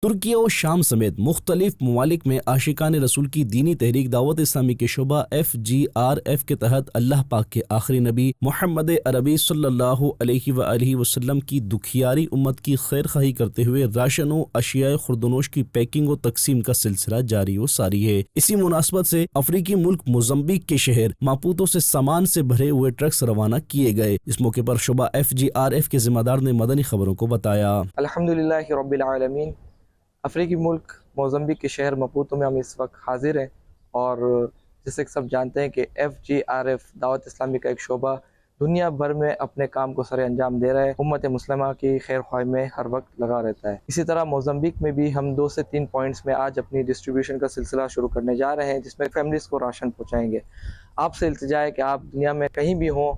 ترکی اور شام سمیت مختلف ممالک میں عاشقان رسول کی دینی تحریک دعوت اسلامی کے شعبہ FGRF کے تحت اللہ پاک کے آخری نبی محمد عربی صلی اللہ علیہ وآلہ وسلم کی دکھیاری امت کی خیر خواہی کرتے ہوئے راشن و اشیاء خوردونوش کی پیکنگ و تقسیم کا سلسلہ جاری و ساری ہے۔ اسی مناسبت سے افریقی ملک موزمبیق کے شہر ماپوتو سے سامان سے بھرے ہوئے ٹرکس روانہ کیے گئے۔ اس موقع پر شعبہ FGRF کے ذمہ دار نے مدنی خبروں کو بتایا۔ الحمدللہ رب العالمین، افریقی ملک موزمبیق کے شہر ماپوتو میں ہم اس وقت حاضر ہیں، اور جیسے کہ سب جانتے ہیں کہ FGRF دعوت اسلامی کا ایک شعبہ دنیا بھر میں اپنے کام کو سر انجام دے رہا ہے، امت مسلمہ کی خیر خواہی میں ہر وقت لگا رہتا ہے۔ اسی طرح موزمبیق میں بھی ہم 2 سے 3 پوائنٹس میں آج اپنی ڈسٹریبیوشن کا سلسلہ شروع کرنے جا رہے ہیں، جس میں فیملیز کو راشن پہنچائیں گے۔ آپ سے التجا ہے کہ آپ دنیا میں کہیں بھی ہوں،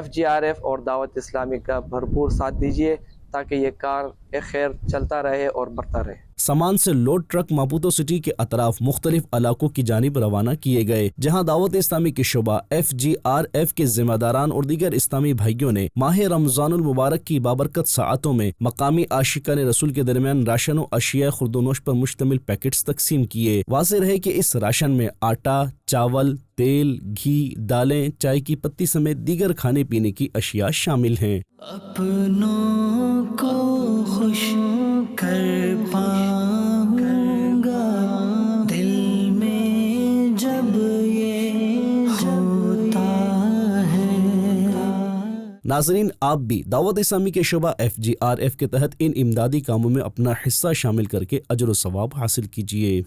FGRF اور دعوت اسلامی کا بھرپور ساتھ دیجیے تاکہ یہ کار خیر چلتا رہے اور بڑھتا رہے۔ سامان سے لوڈ ٹرک ماپوتو سٹی کے اطراف مختلف علاقوں کی جانب روانہ کیے گئے، جہاں دعوت اسلامی کے شعبہ FGRF کے ذمہ داران اور دیگر اسلامی بھائیوں نے ماہ رمضان المبارک کی بابرکت ساعتوں میں مقامی عاشقان رسول کے درمیان راشن و اشیاء خوردونوش پر مشتمل پیکٹس تقسیم کیے۔ واضح رہے کہ اس راشن میں آٹا، چاول، تیل، گھی، دالیں، چائے کی پتی سمیت دیگر کھانے پینے کی اشیاء شامل ہیں۔ اپنوں کو خوش کر پاؤں گا دل میں جب یہ ہوتا ہے۔ ناظرین، آپ بھی دعوت اسلامی کے شعبہ FGRF کے تحت ان امدادی کاموں میں اپنا حصہ شامل کر کے اجر و ثواب حاصل کیجیے۔